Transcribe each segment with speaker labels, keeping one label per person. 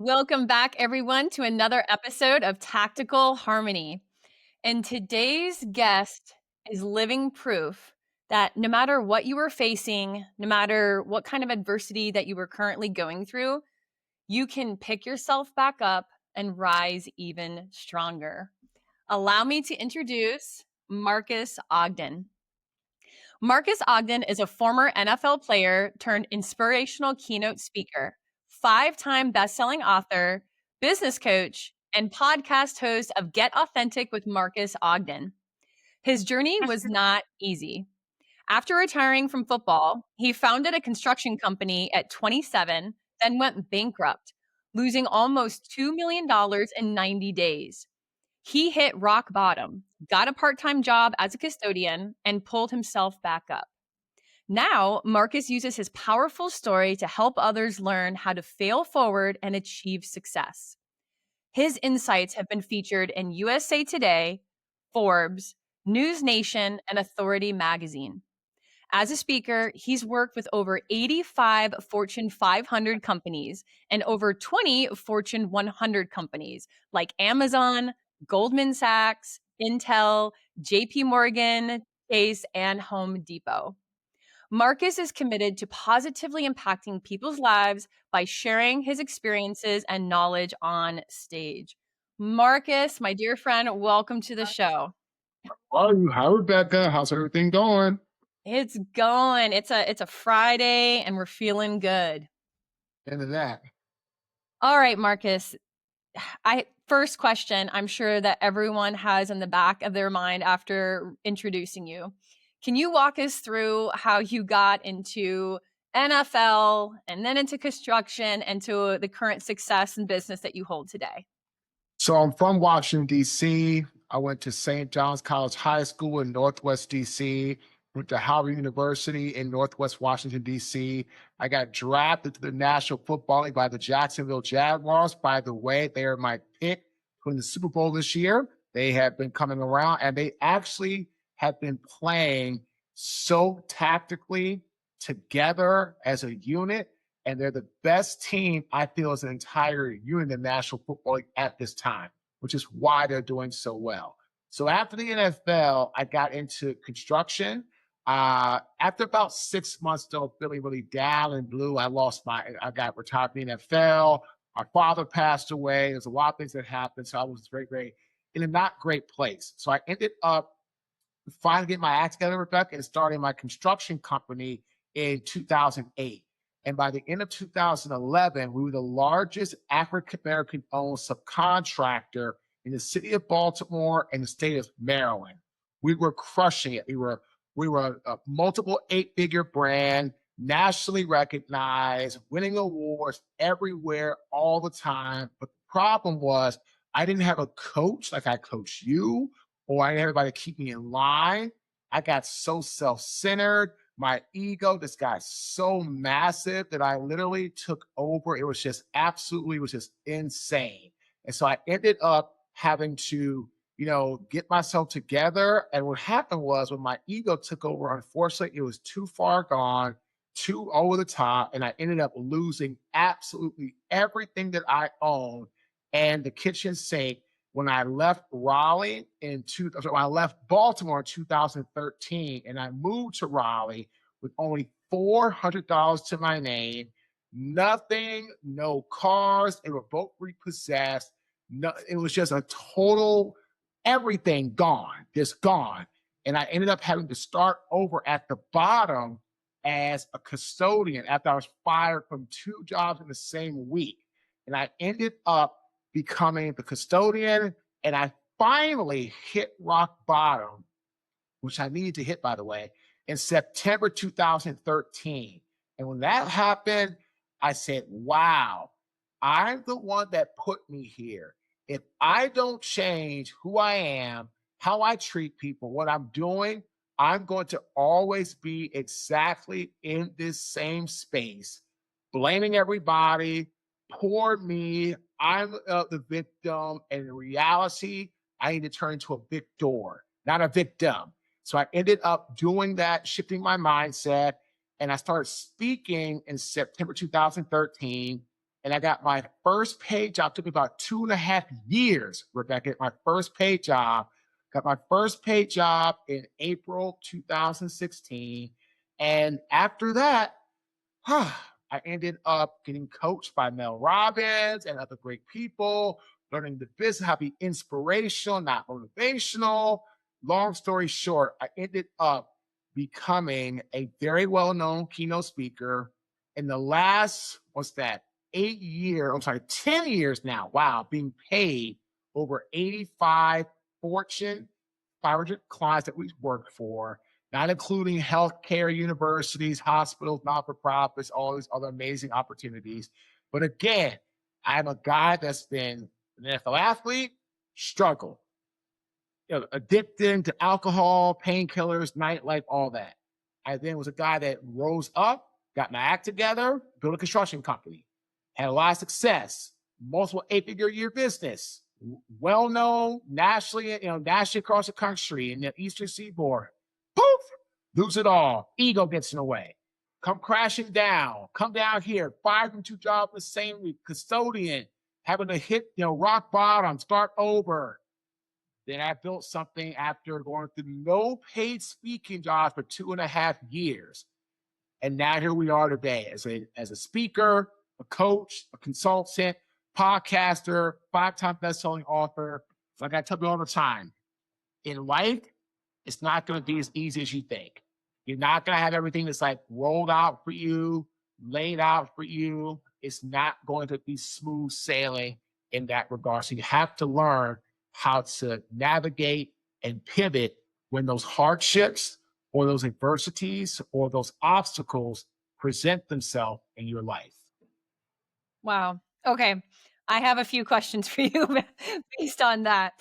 Speaker 1: Welcome back, everyone, to another episode of Tactical Harmony. And today's guest is living proof that no matter what you were facing, no matter what kind of adversity that you were currently going through, you can pick yourself back up and rise even stronger. Allow me to introduce Marques Ogden. Marques Ogden is a former NFL player turned inspirational keynote speaker, five-time best-selling author, business coach, and podcast host of Get Authentic with Marques Ogden. His journey was not easy. After retiring from football, he founded a construction company at 27, then went bankrupt, losing almost $2 million in 90 days. He hit rock bottom, got a part-time job as a custodian, and pulled himself back up. Now, Marques uses his powerful story to help others learn how to fail forward and achieve success. His insights have been featured in USA Today, Forbes, News Nation, and Authority magazine. As a speaker, he's worked with over 85 Fortune 500 companies and over 20 Fortune 100 companies like Amazon, Goldman Sachs, Intel, JP Morgan, Chase, and Home Depot. Marques is committed to positively impacting people's lives by sharing his experiences and knowledge on stage. Marques, my dear friend, welcome to the show.
Speaker 2: Hi, Rebecca. How's everything going?
Speaker 1: It's going. It's a Friday and we're feeling good.
Speaker 2: Into that.
Speaker 1: All right, Marques. I first question I'm sure that everyone has in the back of their mind after introducing you. Can you walk us through how you got into NFL and then into construction and to the current success and business that you hold today?
Speaker 2: So I'm from Washington, D.C. I went to St. John's College High School in Northwest D.C., went to Howard University in Northwest Washington, D.C. I got drafted to the National Football League by the Jacksonville Jaguars. By the way, they are my pick to win the Super Bowl this year. They have been coming around, and they actually have been playing so tactically together as a unit, and they're the best team, I feel, as an entire unit in the National Football League at this time, which is why they're doing so well. So after the NFL, I got into construction. After about 6 months, though, feeling really down and blue, I got retired from the NFL. My father passed away. There's a lot of things that happened. So I was very in a not great place. So I ended up finally getting my act together, Rebecca, and starting my construction company in 2008. And by the end of 2011, we were the largest African-American owned subcontractor in the city of Baltimore and the state of Maryland. We were crushing it. We were a multiple eight-figure brand, nationally recognized, winning awards everywhere all the time. But the problem was I didn't have a coach like I coach you, or I didn't have everybody to keep me in line. I got so self-centered. My ego just got so massive that I literally took over. It was just absolutely, it was just insane. And so I ended up having to, get myself together. And what happened was when my ego took over, unfortunately, it was too far gone, too over the top. And I ended up losing absolutely everything that I owned and the kitchen sink when I left when I left Baltimore in 2013, and I moved to Raleigh with only $400 to my name, nothing, no cars, they were both repossessed. No, it was just a total everything gone, just gone. And I ended up having to start over at the bottom as a custodian after I was fired from two jobs in the same week. And I ended up becoming the custodian, and I finally hit rock bottom, which I needed to hit, by the way, in September 2013. And when that happened, I said, wow, I'm the one that put me here. If I don't change who I am, how I treat people, what I'm doing, I'm going to always be exactly in this same space, blaming everybody, poor me, I'm the victim. And in reality, I need to turn into a victor, not a victim. So I ended up doing that, shifting my mindset, and I started speaking in September 2013 And I got my first paid job. It took me about 2.5 years, Rebecca, to get my first paid job. Got my first paid job in April 2016. And after that, I ended up getting coached by Mel Robbins and other great people, learning the business, how to be inspirational, not motivational. Long story short, I ended up becoming a very well-known keynote speaker. In the last, what's that, 8 years, I'm sorry, 10 years now, wow, being paid over 85 Fortune 500 clients that we've worked for, not including healthcare, universities, hospitals, not-for-profits, all these other amazing opportunities. But again, I'm a guy that's been an NFL athlete, struggled, addicted to alcohol, painkillers, nightlife, all that. I then was a guy that rose up, got my act together, built a construction company, had a lot of success, multiple eight-figure-a-year business, well known nationally, nationally across the country in the Eastern Seaboard. Poof, lose it all. Ego gets in the way. Come crashing down. Come down here. 5 from 2 jobs the same week. Custodian, having to hit rock bottom, start over. Then I built something after going through no paid speaking jobs for 2.5 years. And now here we are today as a speaker, a coach, a consultant, podcaster, 5-time best-selling author. Like I tell you all the time, in life, it's not going to be as easy as you think. You're not going to have everything that's like rolled out for you, laid out for you. It's not going to be smooth sailing in that regard. So you have to learn how to navigate and pivot when those hardships or those adversities or those obstacles present themselves in your life.
Speaker 1: Wow. Okay. I have a few questions for you based on that.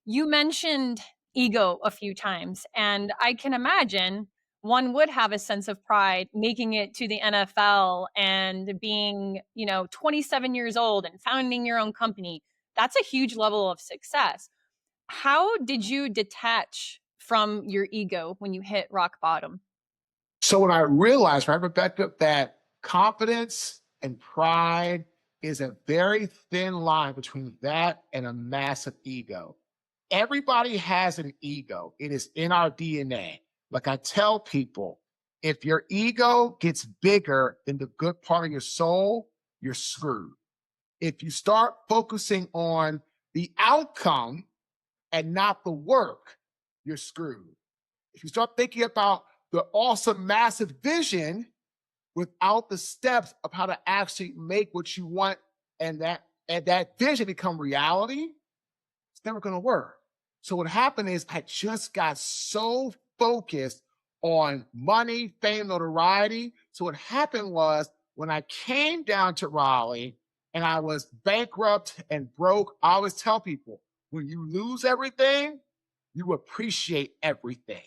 Speaker 1: You mentioned ego a few times, and I can imagine one would have a sense of pride making it to the NFL and being, 27 years old and founding your own company. That's a huge level of success. How did you detach from your ego when you hit rock bottom?
Speaker 2: So when I realized, right, Rebecca, that confidence and pride is a very thin line between that and a massive ego. Everybody has an ego. It is in our DNA. Like I tell people, if your ego gets bigger than the good part of your soul, you're screwed. If you start focusing on the outcome and not the work, you're screwed. If you start thinking about the awesome, massive vision without the steps of how to actually make what you want and that vision become reality, it's never going to work. So what happened is I just got so focused on money, fame, notoriety. So what happened was when I came down to Raleigh and I was bankrupt and broke, I always tell people, when you lose everything, you appreciate everything.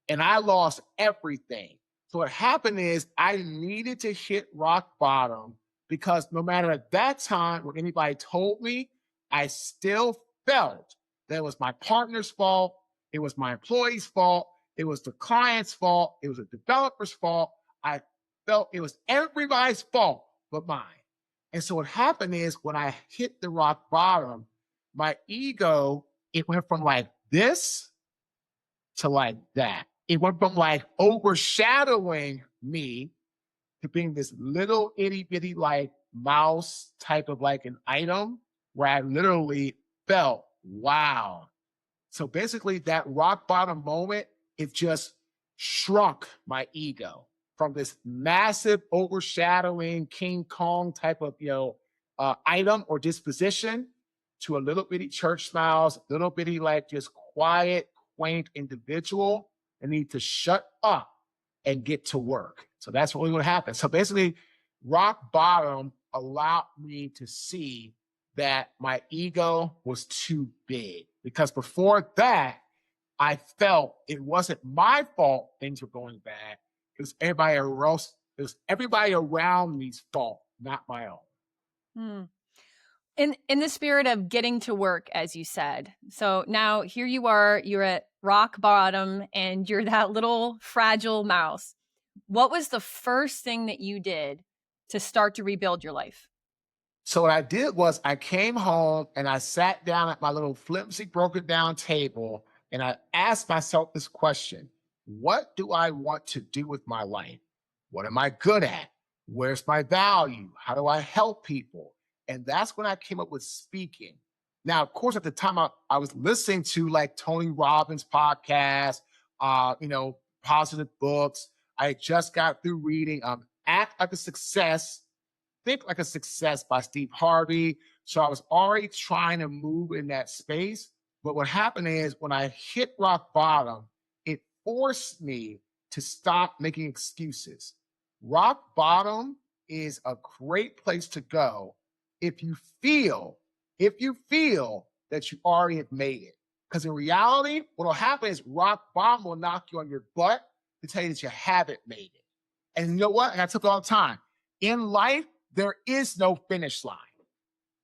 Speaker 2: And I lost everything. So what happened is I needed to hit rock bottom because no matter at that time what anybody told me, I still felt that it was my partner's fault, it was my employee's fault, it was the client's fault, it was the developer's fault. I felt it was everybody's fault but mine. And so what happened is when I hit the rock bottom, my ego, it went from like this to like that. It went from like overshadowing me to being this little itty bitty like mouse type of like an item where I literally felt, wow. So basically, that rock bottom moment, it just shrunk my ego from this massive overshadowing King Kong type of item or disposition to a little bitty church mouse, little bitty like just quiet, quaint individual and need to shut up and get to work. So that's really what happened. So basically, rock bottom allowed me to see that my ego was too big because before that, I felt it wasn't my fault things were going bad. It was everybody around me's fault, not my own.
Speaker 1: Hmm. In the spirit of getting to work, as you said. So now here you are, you're at rock bottom and you're that little fragile mouse. What was the first thing that you did to start to rebuild your life?
Speaker 2: So what I did was I came home and I sat down at my little flimsy broken down table and I asked myself this question: what do I want to do with my life? What am I good at? Where's my value? How do I help people? And that's when I came up with speaking. Now, of course, at the time I was listening to like Tony Robbins podcast, positive books. I just got through reading Act Like a Success, Think Like a Success by Steve Harvey. So I was already trying to move in that space. But what happened is when I hit rock bottom, it forced me to stop making excuses. Rock bottom is a great place to go if you feel, if you feel that you already have made it. Because in reality, what will happen is rock bottom will knock you on your butt to tell you that you haven't made it. And you know what? And I took it all the time. In life, there is no finish line.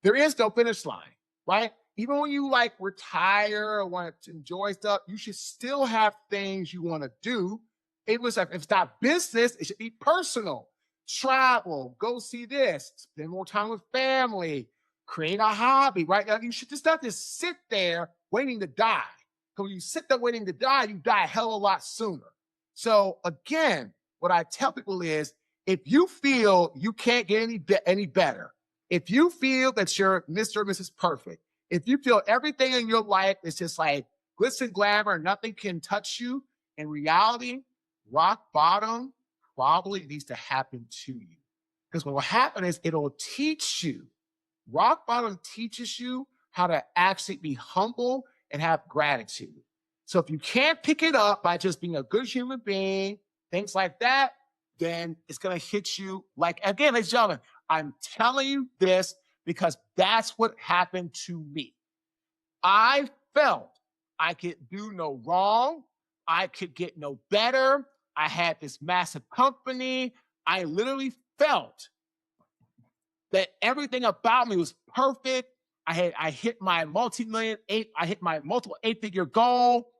Speaker 2: There is no finish line, right? Even when you like retire or want to enjoy stuff, you should still have things you want to do. It was like, if it's not business, it should be personal. Travel, go see this, spend more time with family, create a hobby, right? Now, you should just not just sit there waiting to die. Because when you sit there waiting to die, you die a hell of a lot sooner. So again, what I tell people is, if you feel you can't get any better, if you feel that you're Mr. or Mrs. Perfect, if you feel everything in your life is just like glitz and glamour and nothing can touch you, in reality, rock bottom probably needs to happen to you. Because what will happen is it'll teach you. Rock bottom teaches you how to actually be humble and have gratitude. So if you can't pick it up by just being a good human being, things like that, then it's going to hit you like, again, ladies and gentlemen, I'm telling you this because that's what happened to me. I felt I could do no wrong. I could get no better. I had this massive company. I literally felt that everything about me was perfect. I hit my I hit my multiple 8-figure goal.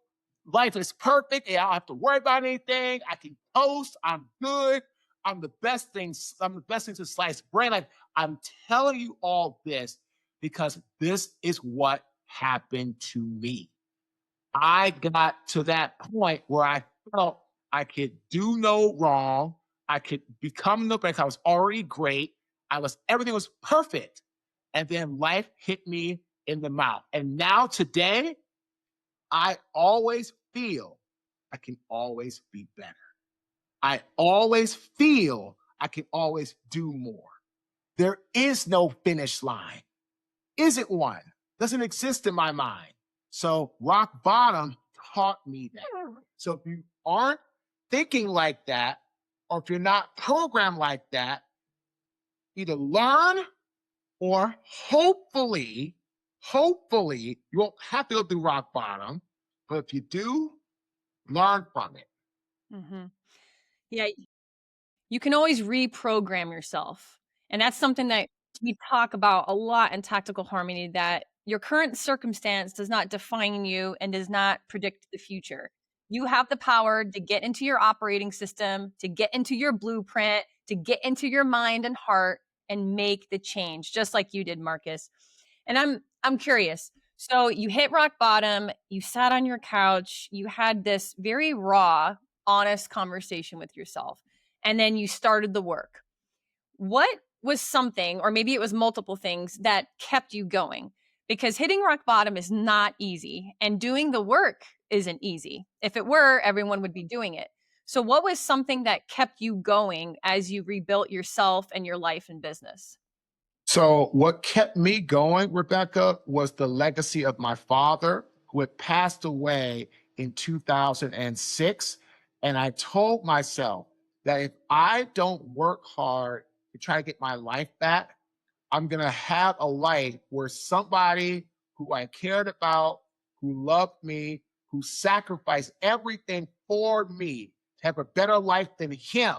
Speaker 2: Life is perfect. I don't have to worry about anything. I can post. I'm good. I'm the best thing to sliced bread. Like, I'm telling you all this because this is what happened to me. I got to that point where I felt I could do no wrong. I could become no better. I was already great. Everything was perfect. And then life hit me in the mouth. And now today, I always feel I can always be better. I always feel I can always do more. There is no finish line. Isn't one. Doesn't exist in my mind. So rock bottom taught me that. So if you aren't thinking like that, or if you're not programmed like that, either learn or hopefully you won't have to go through rock bottom. But if you do, learn from it.
Speaker 1: Mhm. Yeah, you can always reprogram yourself. And that's something that we talk about a lot in Tactical Harmony, that your current circumstance does not define you and does not predict the future. You have the power to get into your operating system, to get into your blueprint, to get into your mind and heart and make the change, just like you did, Marcus. And I'm curious. So you hit rock bottom, you sat on your couch, you had this very raw, honest conversation with yourself, and then you started the work. What was something, or maybe it was multiple things, that kept you going? Because hitting rock bottom is not easy, and doing the work isn't easy. If it were, everyone would be doing it. So, what was something that kept you going as you rebuilt yourself and your life and business?
Speaker 2: So, what kept me going, Rebecca, was the legacy of my father, who had passed away in 2006. And I told myself that if I don't work hard to try to get my life back, I'm going to have a life where somebody who I cared about, who loved me, who sacrificed everything for me to have a better life than him,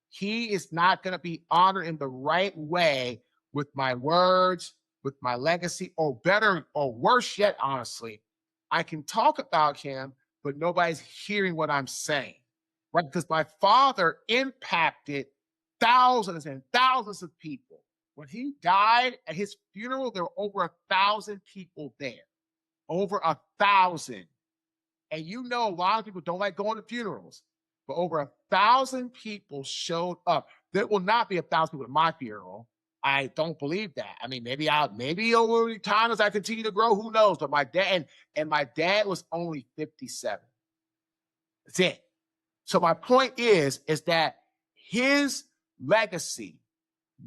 Speaker 2: he is not going to be honored in the right way with my words, with my legacy, or better or worse yet, honestly, I can talk about him, but nobody's hearing what I'm saying, right? Because my father impacted thousands and thousands of people. When he died at his funeral, there were over 1,000 people there. Over 1,000. And you know, a lot of people don't like going to funerals, but over 1,000 people showed up. There will not be 1,000 people at my funeral. I don't believe that. I mean, maybe over time as I continue to grow, who knows? But my dad was only 57. That's it. So my point is that his legacy,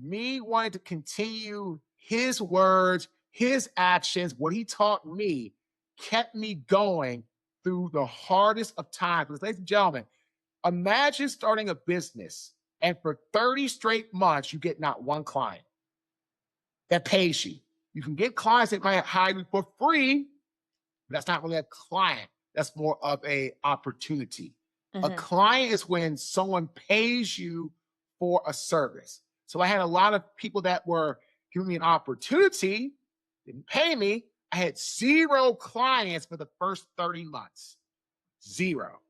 Speaker 2: me wanting to continue his words, his actions, what he taught me, kept me going through the hardest of times. Because, ladies and gentlemen, imagine starting a business and for 30 straight months, you get not one client that pays you. You can get clients that might hire you for free, but that's not really a client. That's more of a opportunity. A
Speaker 1: Mhm.
Speaker 2: client is when someone pays you for a service. So I had a lot of people that were giving me an opportunity, didn't pay me. I had 0 clients for the first 30 months. 0.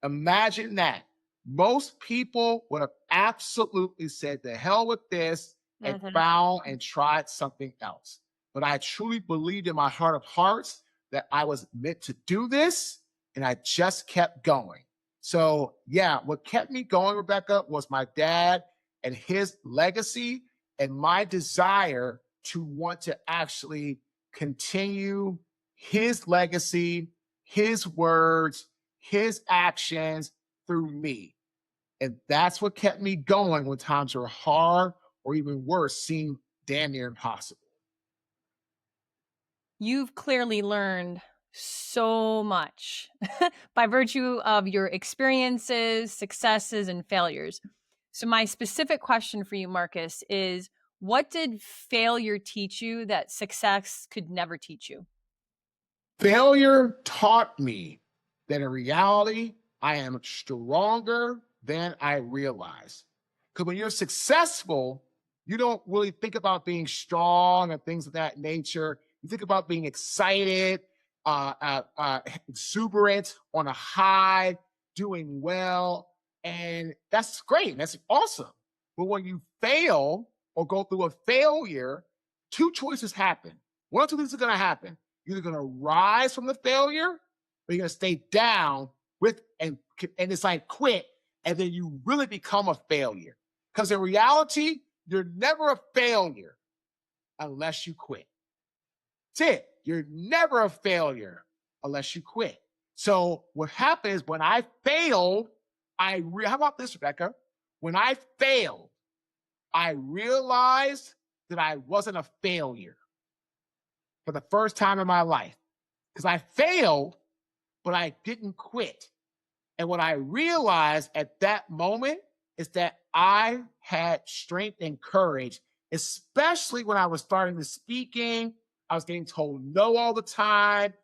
Speaker 2: Imagine that. Most people would have absolutely said, the hell with this, and
Speaker 1: Mhm.
Speaker 2: found and tried something else. But I truly believed in my heart of hearts that I was meant to do this, and I just kept going. So, yeah, what kept me going, Rebecca, was my dad and his legacy and my desire to want to actually continue his legacy, his words, his actions through me. And that's what kept me going when times were hard or even worse, seemed damn near impossible.
Speaker 1: You've clearly learned so much by virtue of your experiences, successes, and failures. So, my specific question for you, Marcus, is what did failure teach you that success could never teach you?
Speaker 2: Failure taught me that in reality, I am stronger than I realize. Because when you're successful, you don't really think about being strong and things of that nature. You think about being excited, exuberant, on a high, doing well. And that's great. That's awesome. But when you fail or go through a failure, 2 choices happen. One or two things are going to happen. You're either going to rise from the failure or you're going to stay down with and it's like quit. And then you really become a failure. Because in reality, you're never a failure unless you quit. That's it. You're never a failure unless you quit. So what happened is when I failed, how about this, Rebecca? When I failed, I realized that I wasn't a failure for the first time in my life. Because I failed, but I didn't quit. And what I realized at that moment is that I had strength and courage, especially when I was starting to speaking. I was getting told no all the time.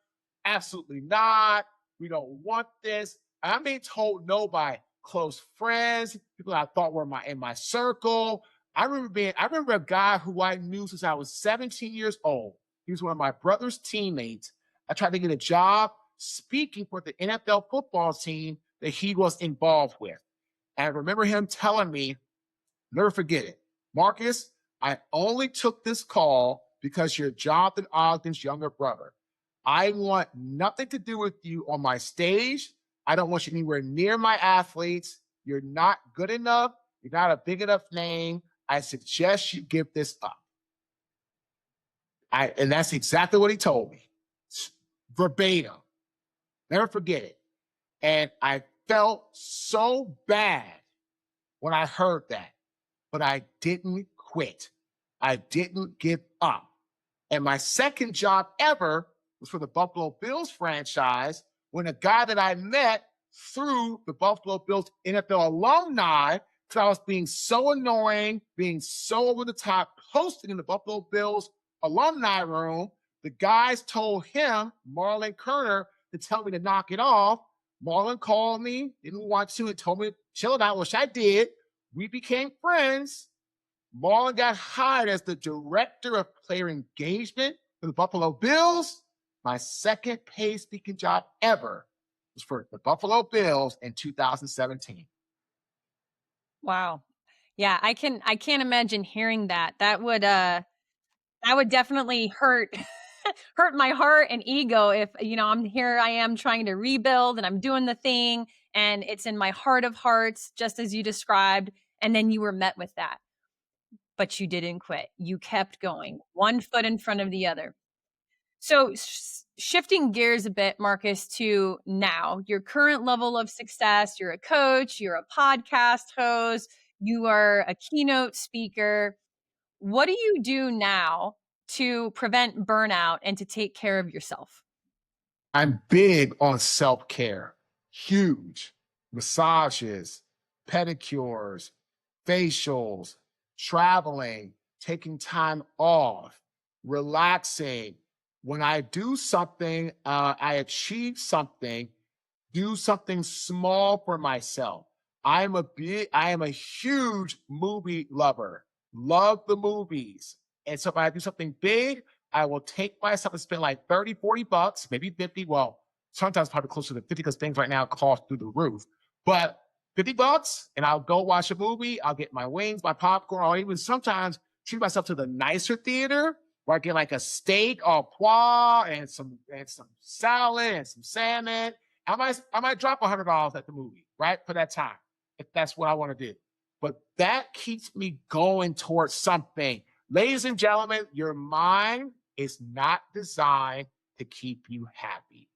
Speaker 2: Absolutely not. We don't want this. And I'm being told no by close friends, people I thought were in my circle. I remember a guy who I knew since I was 17 years old. He was one of my brother's teammates. I tried to get a job speaking for the NFL football team that he was involved with. And I remember him telling me, never forget it, Marcus, I only took this call because you're Jonathan Ogden's younger brother. I want nothing to do with you on my stage. I don't want you anywhere near my athletes. You're not good enough. You're not a big enough name. I suggest you give this up. And that's exactly what he told me. Verbatim. Never forget it. And I felt so bad when I heard that, but I didn't quit. I didn't give up. And my second job ever was for the Buffalo Bills franchise when a guy that I met through the Buffalo Bills NFL alumni, because I was being so annoying, being so over the top, posting in the Buffalo Bills alumni room, the guys told him, Marlon Kerner, to tell me to knock it off. Marlon called me, didn't want to, and told me to chill it out, which I did. We became friends. Marlon got hired as the director of player engagement for the Buffalo Bills. My second paid speaking job ever was for the Buffalo Bills in 2017.
Speaker 1: Wow. Yeah, I can't imagine hearing that. That would definitely hurt hurt my heart and ego if, I am trying to rebuild and I'm doing the thing and it's in my heart of hearts just as you described, and then you were met with that. But you didn't quit. You kept going, one foot in front of the other. So, shifting gears a bit, Marcus, to now, your current level of success, you're a coach, you're a podcast host, you are a keynote speaker. What do you do now to prevent burnout and to take care of yourself?
Speaker 2: I'm big on self care, huge massages, pedicures, facials, traveling, taking time off, relaxing. When I do something, I achieve something, do something small for myself. I am a huge movie lover. Love the movies. And so if I do something big, I will take myself and spend like 30, 40 bucks, maybe 50. Well, sometimes probably closer to 50 because things right now cost through the roof. But 50 bucks and I'll go watch a movie. I'll get my wings, my popcorn, or even sometimes treat myself to the nicer theater where I get like a steak au poivre and some salad and some salmon. I might drop $100 at the movie, right? For that time, if that's what I want to do. But that keeps me going towards something. Ladies and gentlemen, your mind is not designed to keep you happy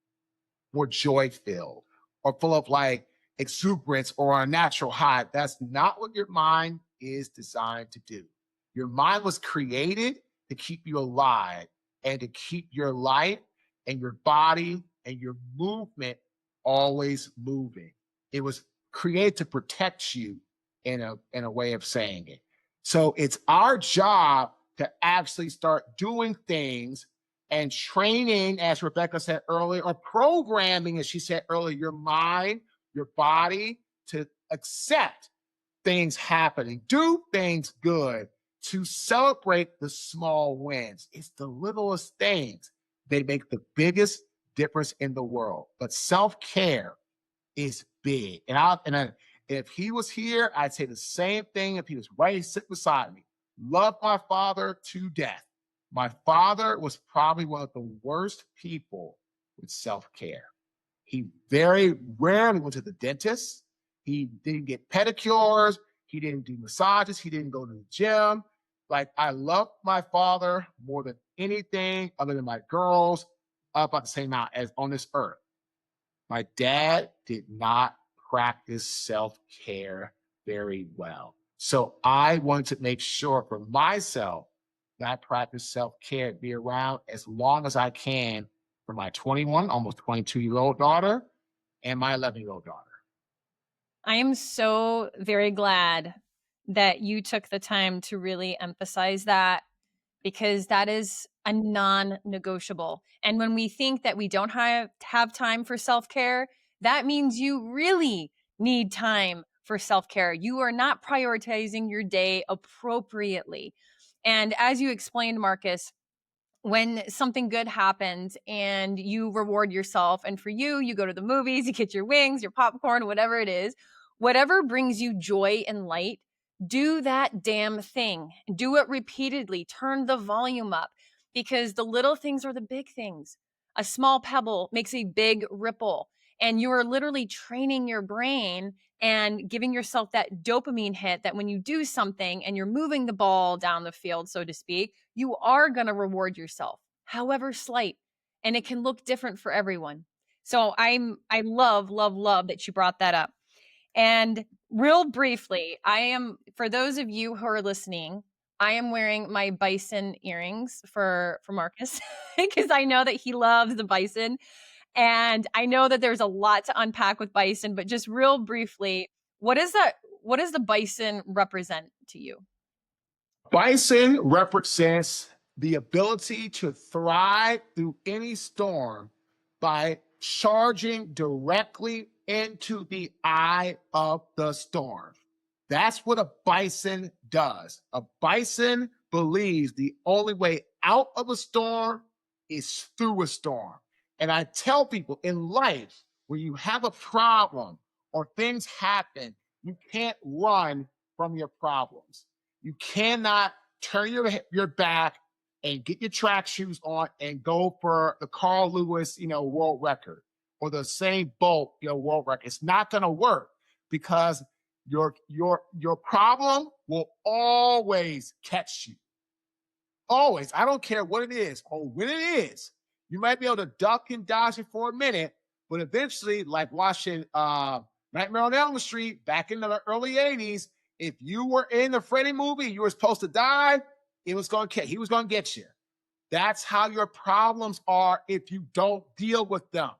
Speaker 2: or joy filled or full of like exuberance or a natural high. That's not what your mind is designed to do. Your mind was created to keep you alive and to keep your life and your body and your movement always moving. It was created to protect you in a way of saying it. So it's our job to actually start doing things and training, as Rebecca said earlier, or programming, as she said earlier, your mind, your body to accept things happening, do things good, to celebrate the small wins. It's the littlest things. They make the biggest difference in the world. But self-care is big. If he was here, I'd say the same thing if he was right sitting beside me. Love my father to death. My father was probably one of the worst people with self-care. He very rarely went to the dentist. He didn't get pedicures. He didn't do massages. He didn't go to the gym. Like, I love my father more than anything other than my girls up at the same amount as on this earth. My dad did not practice self care very well. So I wanted to make sure for myself that I practice self care, be around as long as I can for my 21, almost 22-year-old daughter and my 11-year-old daughter.
Speaker 1: I am so very glad that you took the time to really emphasize that, because that is a non-negotiable. And when we think that we don't have time for self-care, that means you really need time for self-care. You are not prioritizing your day appropriately. And as you explained, Marcus, when something good happens and you reward yourself, and for you, you go to the movies, you get your wings, your popcorn, whatever it is, whatever brings you joy and light, do that damn thing. Do it repeatedly. Turn the volume up, because the little things are the big things. A small pebble makes a big ripple, and you are literally training your brain and giving yourself that dopamine hit that when you do something and you're moving the ball down the field, so to speak, you are going to reward yourself, however slight. And it can look different for everyone. So I love, love, love that you brought that up. And real briefly, for those of you who are listening, I am wearing my bison earrings for Marcus because I know that he loves the bison. And I know that there's a lot to unpack with bison, but just real briefly, what does the bison represent to you?
Speaker 2: Bison represents the ability to thrive through any storm by charging directly into the eye of the storm. That's what a bison does. A bison believes the only way out of a storm is through a storm. And I tell people in life, when you have a problem or things happen, you can't run, from your problems. You cannot turn your back and get your track shoes on and go for the Carl Lewis, world record or the same Bolt, world record. It's not going to work because your problem will always catch you. Always. I don't care what it is or when it is. You might be able to duck and dodge it for a minute, but eventually, like watching Nightmare on Elm Street back in the early 80s, if you were in the Freddy movie, you were supposed to die, he was going to get you. That's how your problems are if you don't deal with them,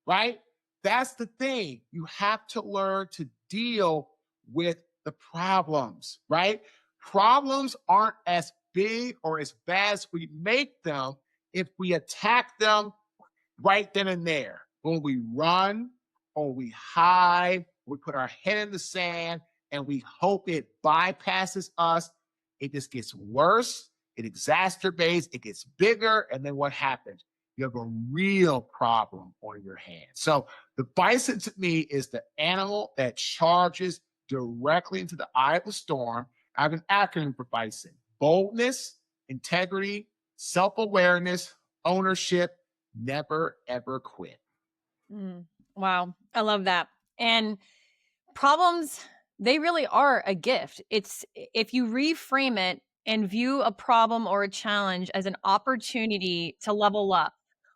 Speaker 2: right? That's the thing. You have to learn to deal with the problems, right? Problems aren't as big or as bad as we make them if we attack them right then and there. When we run or we hide, we put our head in the sand and we hope it bypasses us, it just gets worse, it exacerbates, it gets bigger, and then what happens? You have a real problem on your hands. So the bison to me is the animal that charges directly into the eye of the storm. I have an acronym for bison: boldness, integrity, self-awareness, ownership, never ever quit.
Speaker 1: Mm, wow. I love that. And problems, they really are a gift. It's if you reframe it and view a problem or a challenge as an opportunity to level up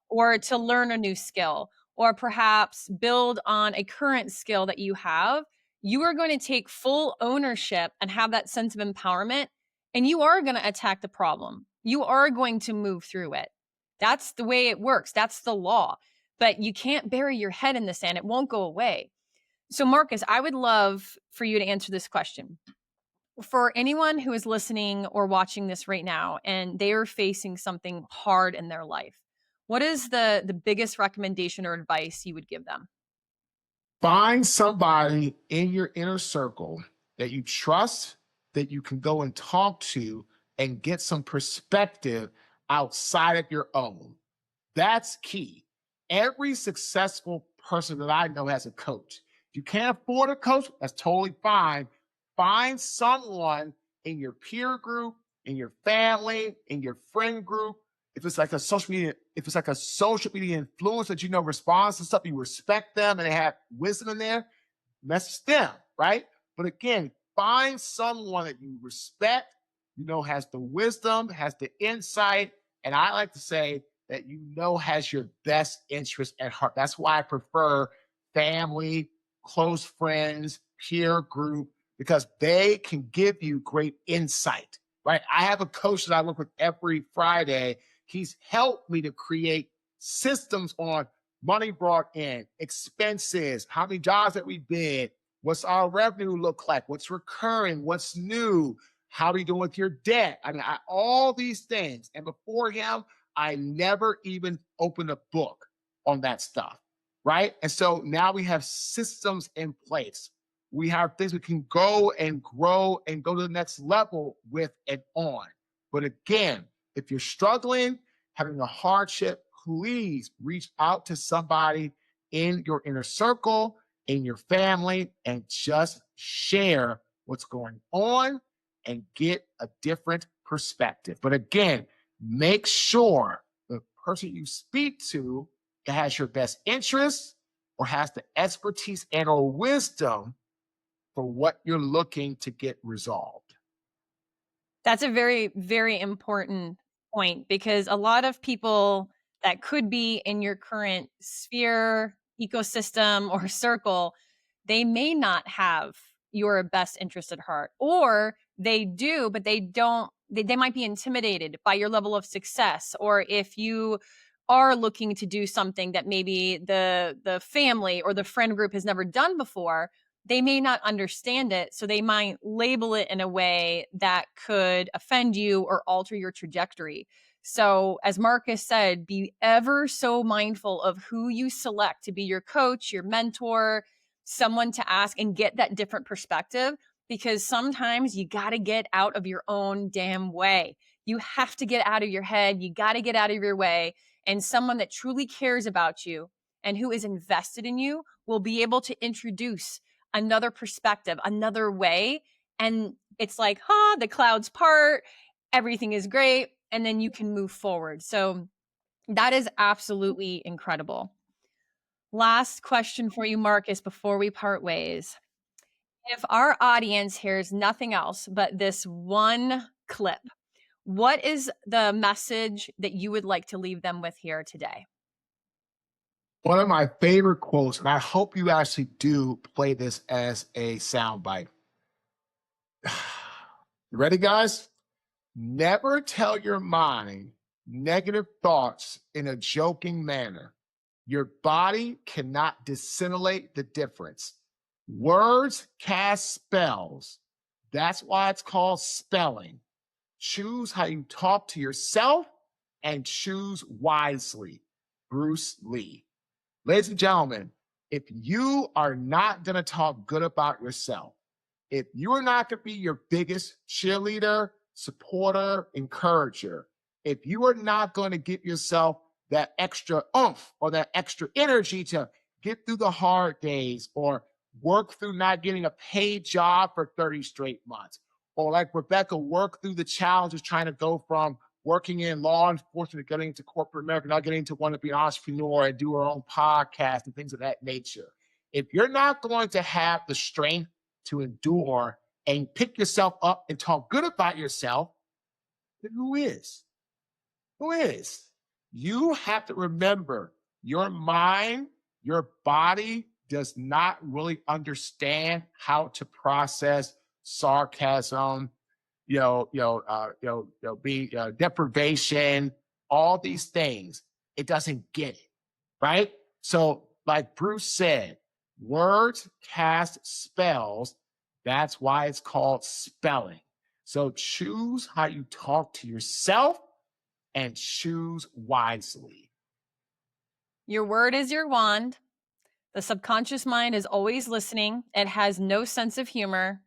Speaker 1: or to learn a new skill or perhaps build on a current skill that you have, you are going to take full ownership and have that sense of empowerment, and you are going to attack the problem. You are going to move through it. That's the way it works. That's the law. But you can't bury your head in the sand. It won't go away. So, Marques, I would love for you to answer this question. For anyone who is listening or watching this right now and they are facing something hard in their life, what is the biggest recommendation or advice you would give them?
Speaker 2: Find somebody in your inner circle that you trust, that you can go and talk to and get some perspective outside of your own. That's key. Every successful person that I know has a coach. If you can't afford a coach, that's totally fine. Find someone in your peer group, in your family, in your friend group. If it's like a social media influencer that responds to stuff, you respect them and they have wisdom in there, message them, right? But again, find someone that you respect, has the wisdom, has the insight, and I like to say that has your best interest at heart. That's why I prefer family, close friends, peer group, because they can give you great insight, right? I have a coach that I work with every Friday. He's helped me to create systems on money brought in, expenses, how many jobs that we bid, what's our revenue look like, what's recurring, what's new, how are you doing with your debt? All these things. And before him, I never even opened a book on that stuff, right? And so now we have systems in place. We have things we can go and grow and go to the next level with and on. But again, if you're struggling, having a hardship, please reach out to somebody in your inner circle, in your family, and just share what's going on and get a different perspective. But again, make sure the person you speak to has your best interests or has the expertise and or wisdom for what you're looking to get resolved.
Speaker 1: That's a very, very important point because a lot of people that could be in your current sphere, ecosystem, or circle, they may not have your best interest at heart, or they do, but they don't. They might be intimidated by your level of success, or if you are looking to do something that maybe the family or the friend group has never done before, they may not understand it. So they might label it in a way that could offend you or alter your trajectory. So, as Marques said, be ever so mindful of who you select to be your coach, your mentor, someone to ask and get that different perspective. Because sometimes you got to get out of your own damn way. You have to get out of your head. You got to get out of your way. And someone that truly cares about you and who is invested in you will be able to introduce another perspective, another way. And it's like, huh, the clouds part, everything is great, and then you can move forward. So that is absolutely incredible. Last question for you, Marcus, before we part ways. If our audience hears nothing else but this one clip, what is the message that you would like to leave them with here today?
Speaker 2: One of my favorite quotes, and I hope you actually do play this as a soundbite. Ready, guys? Never tell your mind negative thoughts in a joking manner. Your body cannot dissimulate the difference. Words cast spells. That's why it's called spelling. Choose how you talk to yourself and choose wisely. Bruce Lee. Ladies and gentlemen, if you are not going to talk good about yourself, if you are not going to be your biggest cheerleader, supporter, encourager, if you are not going to give yourself that extra oomph or that extra energy to get through the hard days or work through not getting a paid job for 30 straight months, or like Rebecca, work through the challenges trying to go from working in law enforcement to getting into corporate America, not getting to want to be an entrepreneur and do her own podcast and things of that nature. If you're not going to have the strength to endure and pick yourself up and talk good about yourself, then who is? Who is? You have to remember your mind, your body does not really understand how to process sarcasm, be deprivation, all these things. It doesn't get it, right? So, like Bruce said, words cast spells. That's why it's called spelling. So choose how you talk to yourself and choose wisely.
Speaker 1: Your word is your wand. The subconscious mind is always listening. It has no sense of humor,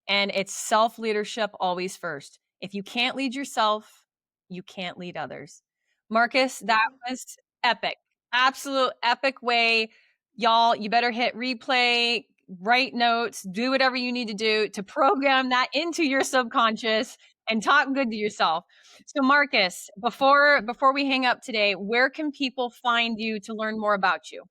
Speaker 1: and it's self leadership always first. If you can't lead yourself, you can't lead others. Marcus, that was epic. Absolute epic way. Y'all, you better hit replay, write notes, do whatever you need to do to program that into your subconscious and talk good to yourself. So Marcus, before we hang up today, where can people find you to learn more about you?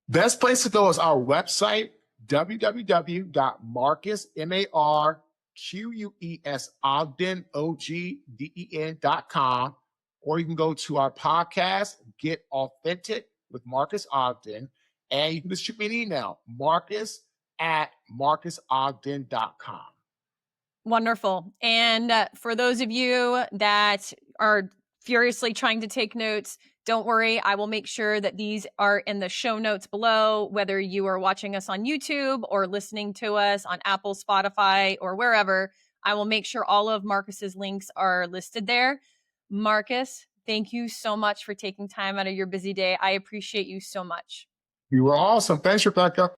Speaker 2: Best place to go is our website, www.marquesogden.com, or you can go to our podcast, Get Authentic with Marques Ogden, and you can just shoot me an email, marcus@marquesogden.com.
Speaker 1: Wonderful. And for those of you that are furiously trying to take notes, don't worry. I will make sure that these are in the show notes below, whether you are watching us on YouTube or listening to us on Apple, Spotify, or wherever. I will make sure all of Marcus's links are listed there. Marcus, thank you so much for taking time out of your busy day. I appreciate you so much.
Speaker 2: You were awesome. Thanks, Rebecca.